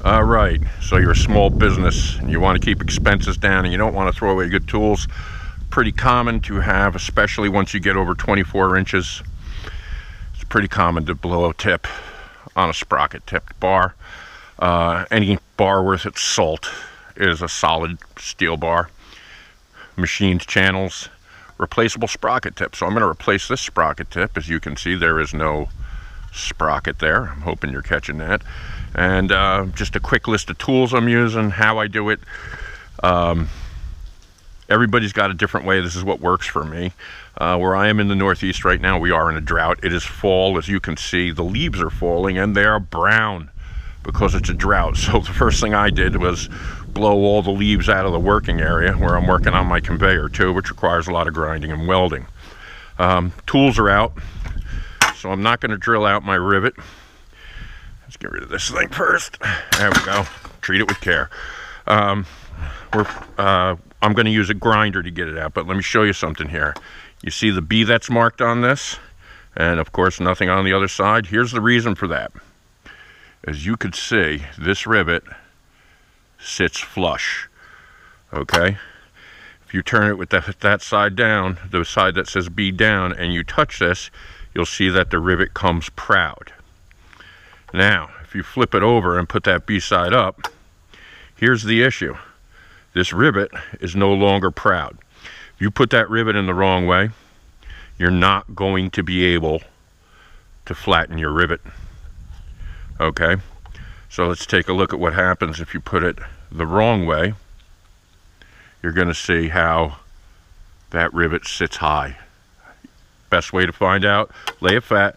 All right, so you're a small business and you want to keep expenses down and you don't want to throw away good tools. Pretty common to have, especially once you get over 24 inches. It's pretty common to blow a tip on a sprocket tipped bar. Any bar worth its salt is a solid steel bar. Machined channels, replaceable sprocket tip. So I'm going to replace this sprocket tip. As you can see, there is no sprocket there. I'm hoping you're catching that. And just a quick list of tools I'm using, how I do it. Everybody's got a different way. This is what works for me. Where I am in the Northeast right now, we are in a drought. It is fall, as you can see. The leaves are falling and they are brown because it's a drought. So the first thing I did was blow all the leaves out of the working area where I'm working on my conveyor too, which requires a lot of grinding and welding. Tools are out, so I'm not going to drill out my rivet. Let's get rid of this thing first. There we go. Treat it with care. I'm going to use a grinder to get it out, but let me show you something here. You see the B that's marked on this, and of course nothing on the other side. Here's the reason for that. As you could see, this rivet sits flush. Okay? If you turn it with that side down, the side that says B down, and you touch this, you'll see that the rivet comes proud. Now, if you flip it over and put that B side up, here's the issue. This rivet is no longer proud. If you put that rivet in the wrong way, you're not going to be able to flatten your rivet. Okay? So let's take a look at what happens if you put it the wrong way. You're going to see how that rivet sits high. Best way to find out, lay it flat,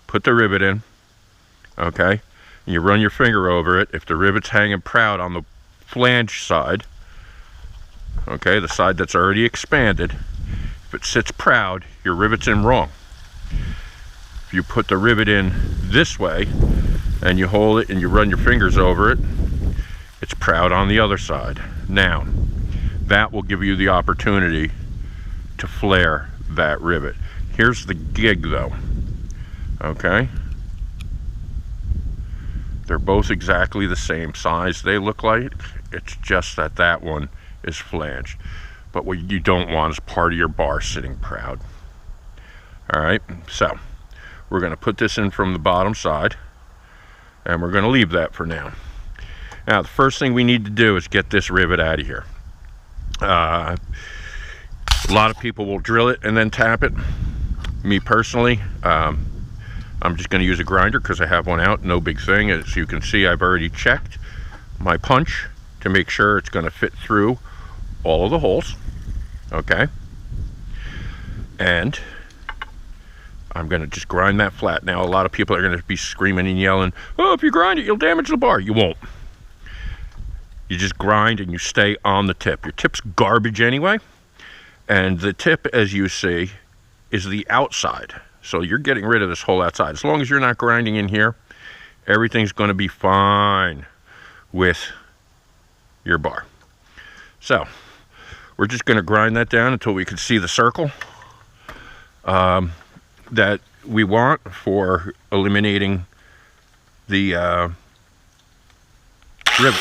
put the rivet in. Okay, and you run your finger over it. If the rivet's hanging proud on the flange side, okay, the side that's already expanded, if it sits proud, your rivet's in wrong. If you put the rivet in this way and you hold it and you run your fingers over it, it's proud on the other side. Now, that will give you the opportunity to flare that rivet. Here's the gig though, okay? They're both exactly the same size, they look like. It's just that that one is flanged. But what you don't want is part of your bar sitting proud. All right, so we're going to put this in from the bottom side, and we're going to leave that for now. Now, the first thing we need to do is get this rivet out of here. A lot of people will drill it and then tap it. Me personally, I'm just going to use a grinder because I have one out, no big thing. As you can see, I've already checked my punch to make sure it's going to fit through all of the holes. Okay. And I'm going to just grind that flat. Now, a lot of people are going to be screaming and yelling, oh, if you grind it, you'll damage the bar. You won't. You just grind and you stay on the tip. Your tip's garbage anyway. And the tip, as you see, is the outside. So you're getting rid of this whole outside. As long as you're not grinding in here, everything's going to be fine with your bar. So we're just going to grind that down until we can see the circle that we want for eliminating the rivet.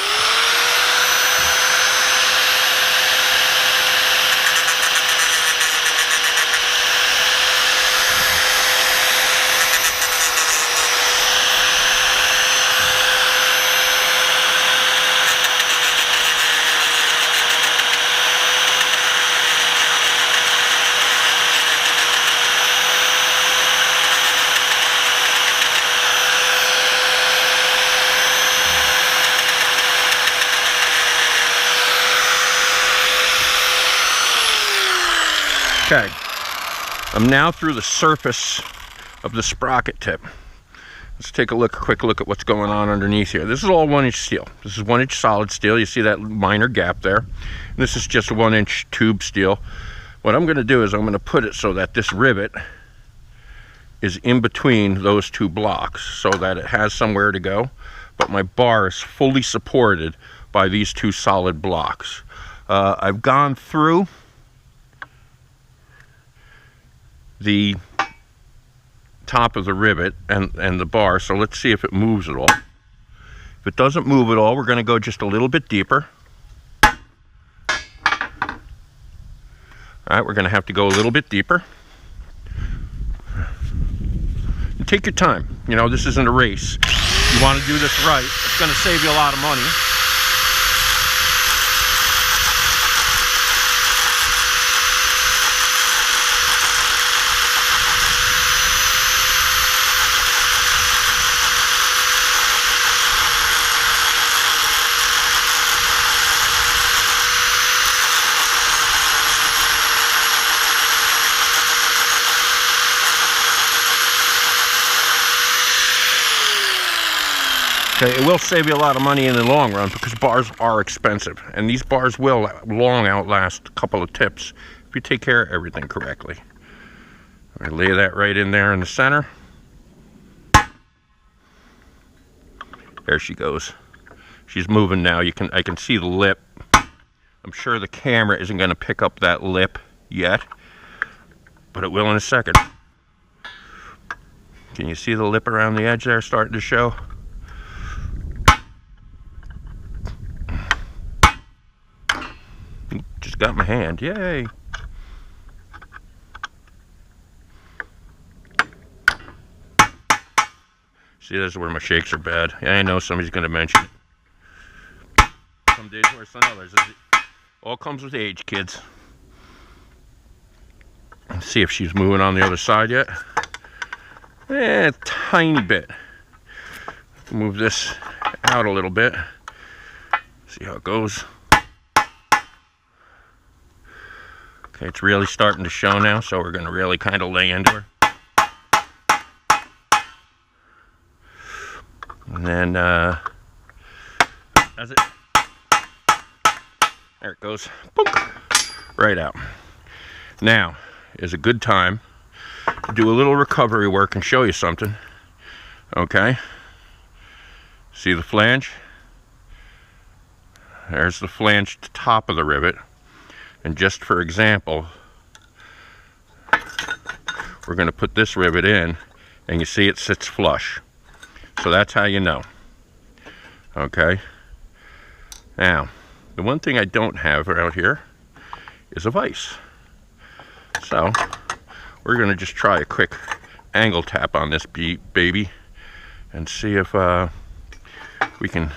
Okay, I'm now through the surface of the sprocket tip. Let's take a quick look at what's going on underneath here. This is all 1-inch steel. This is 1-inch solid steel. You see that minor gap there. And this is just a 1-inch tube steel. What I'm going to do is I'm going to put it so that this rivet is in between those two blocks so that it has somewhere to go. But my bar is fully supported by these two solid blocks. I've gone through the top of the rivet and the bar, so let's see if it moves at all. If If it doesn't move at all, we're going to go just a little bit deeper. All right, we're going to have to go a little bit deeper. And take your time. You know, this isn't a race. You want to do this right. It's going to save you a lot of money. Okay, it will save you a lot of money in the long run because bars are expensive, and these bars will long outlast a couple of tips if you take care of everything correctly. I lay that right in there in the center. There she goes. She's moving now. I can see the lip. I'm sure the camera isn't going to pick up that lip yet, but it will in a second. Can you see the lip around the edge there starting to show? Just got my hand, yay! See, this is where my shakes are bad. Yeah, I know somebody's gonna mention it. Some days worse than others. It all comes with age, kids. Let's see if she's moving on the other side yet. A tiny bit. Move this out a little bit. See how it goes. Okay, it's really starting to show now, so we're going to really kind of lay into her. And then, that's it. There it goes. Boom. Right out. Now is a good time to do a little recovery work and show you something. Okay. See the flange? There's the flange top of the rivet. And just for example, we're going to put this rivet in, and you see it sits flush. So that's how you know. Okay. Now, the one thing I don't have out here is a vise. So we're going to just try a quick angle tap on this baby and see if we can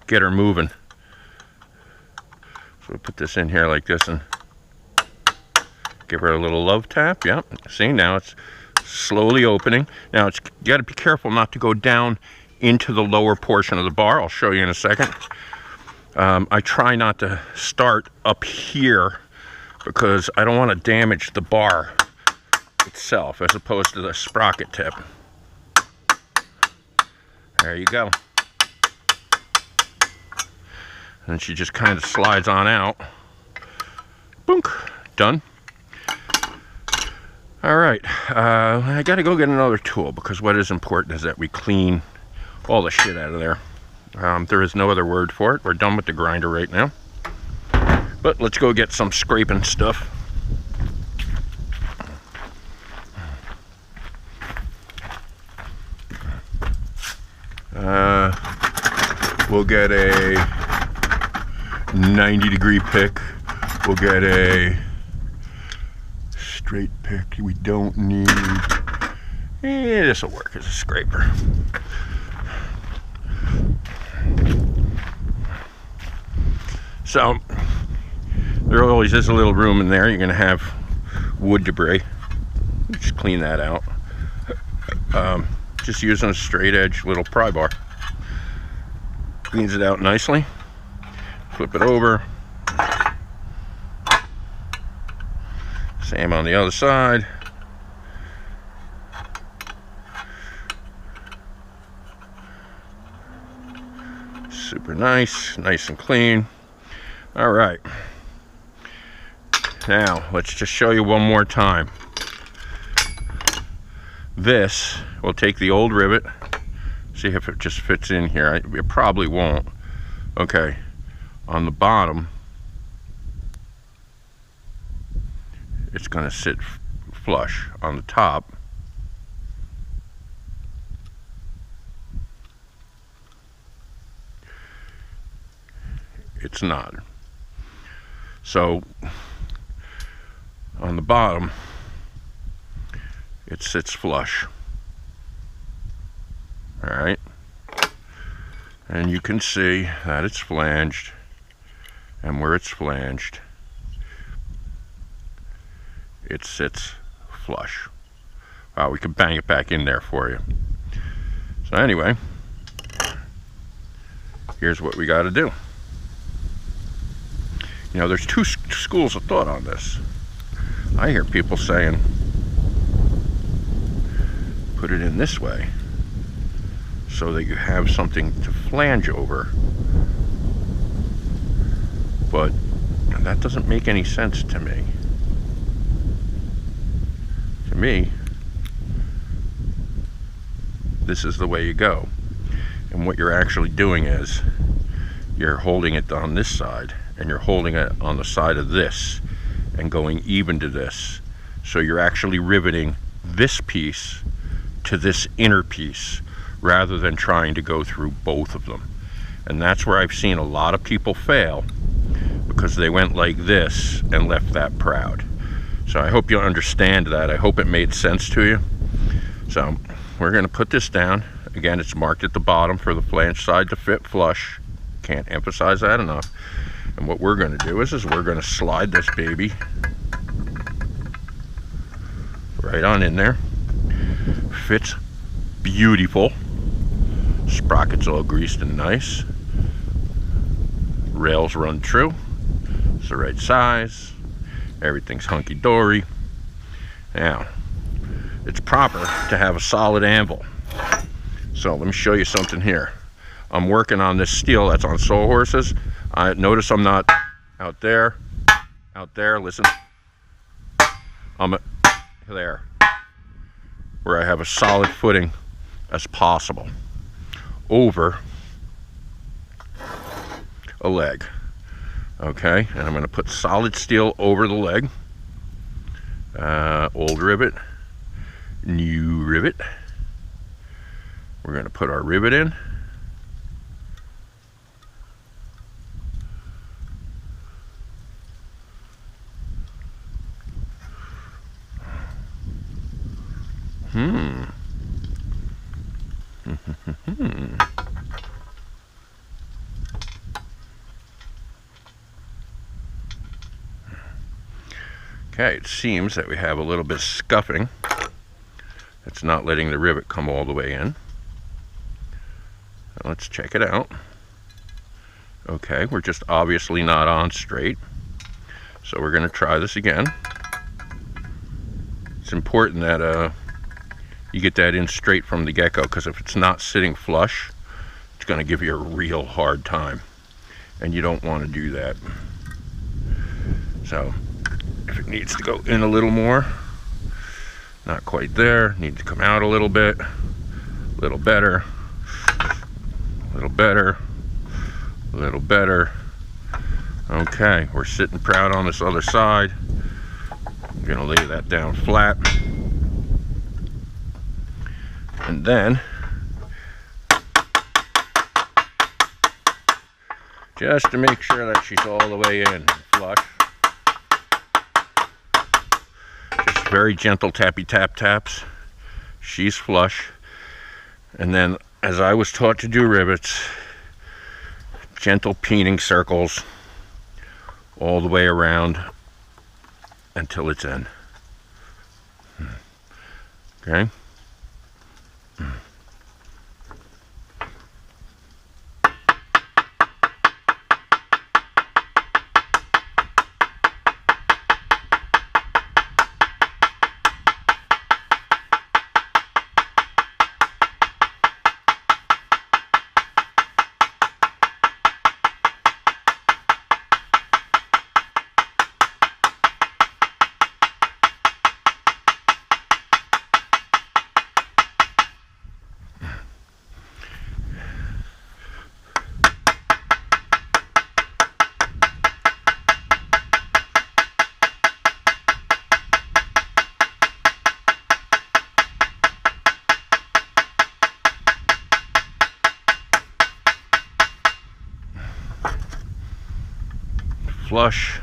get her moving. So we'll put this in here like this and give her a little love tap. Yep. See, now it's slowly opening. Now you got to be careful not to go down into the lower portion of the bar. I'll show you in a second. I try not to start up here because I don't want to damage the bar itself as opposed to the sprocket tip. There you go. And she just kind of slides on out. Boonk. Done. All right. I got to go get another tool because what is important is that we clean all the shit out of there. There is no other word for it. We're done with the grinder right now. But let's go get some scraping stuff. We'll get a 90-degree pick. We'll get a straight pick. We don't need. This will work as a scraper. So there always is a little room in there. You're going to have wood debris. Just clean that out. Just using a straight edge little pry bar. Cleans it out nicely. Flip it over. Same on the other side. Super nice, nice and clean. All right. Now, let's just show you one more time. This will take the old rivet. See if it just fits in here. It probably won't. Okay. On the bottom, it's going to sit flush. On the top, it's not. So on the bottom, it sits flush. All right, and you can see that it's flanged, and where it's flanged, it sits flush. Wow, we could bang it back in there for you. So anyway, here's what we got to do. You know, there's two schools of thought on this. I hear people saying, put it in this way so that you have something to flange over. But that doesn't make any sense to me. To me, this is the way you go. And what you're actually doing is you're holding it on this side, and you're holding it on the side of this and going even to this. So you're actually riveting this piece to this inner piece rather than trying to go through both of them. And that's where I've seen a lot of people fail, because they went like this and left that proud. So I hope you understand that. I hope it made sense to you. So we're going to put this down. Again, it's marked at the bottom for the flange side to fit flush. Can't emphasize that enough. And what we're going to do is we're going to slide this baby right on in there. Fits beautiful. Sprocket's all greased and nice. Rails run true. It's the right size. Everything's hunky-dory. Now, it's proper to have a solid anvil. So let me show you something here. I'm working on this steel that's on sawhorses. Notice I'm not out there, listen. I'm there, where I have a solid footing as possible over a leg. Okay, and I'm going to put solid steel over the leg. Old rivet, new rivet. We're going to put our rivet in. Okay, it seems that we have a little bit of scuffing. It's not letting the rivet come all the way in. Now let's check it out. Okay, we're just obviously not on straight. So we're going to try this again. It's important that you get that in straight from the get-go, because if it's not sitting flush, it's going to give you a real hard time, and you don't want to do that. So if it needs to go in a little more, not quite there, needs to come out a little bit, a little better, a little better, a little better. Okay, we're sitting proud on this other side. I'm gonna lay that down flat, and then just to make sure that she's all the way in flush, just very gentle tappy tap taps. She's flush, and then, as I was taught to do rivets, gentle peening circles all the way around until it's in. Okay. flush.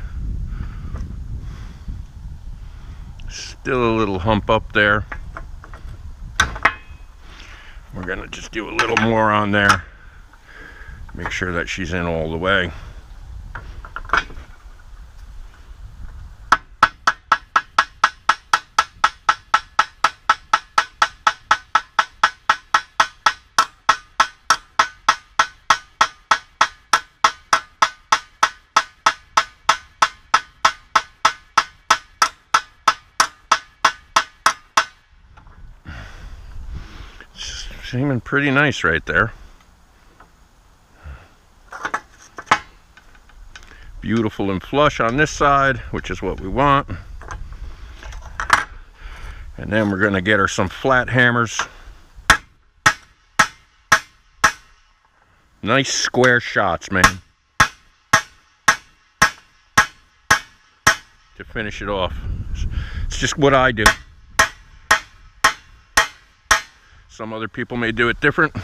Still a little hump up there. We're gonna just do a little more on there. Make sure that she's in all the way. Seeming pretty nice right there. Beautiful and flush on this side, which is what we want. And then we're going to get her some flat hammers. Nice square shots, man, to finish it off. It's just what I do. Some other people may do it different,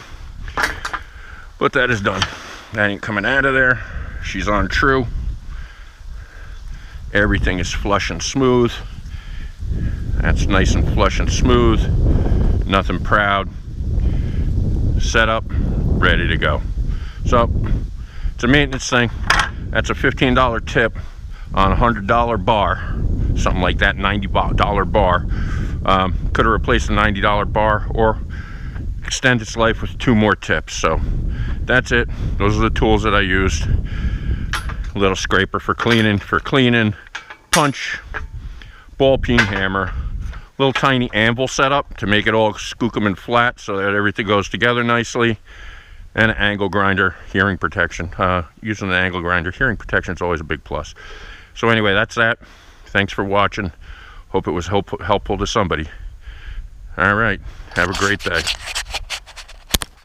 but that is done. That ain't coming out of there. She's on true. Everything is flush and smooth. That's nice and flush and smooth. Nothing proud. Set up, ready to go. So, it's a maintenance thing. That's a $15 tip on a $100 bar. Something like that, $90 bar. Could have replaced the $90 bar or extend its life with 2 more tips. So that's it. Those are the tools that I used. A little scraper for cleaning, punch, ball peen hammer, little tiny anvil setup to make it all skookum and flat so that everything goes together nicely, and an angle grinder, hearing protection. Using the angle grinder, hearing protection is always a big plus. So anyway, that's that. Thanks for watching. Hope it was helpful to somebody. All right, have a great day.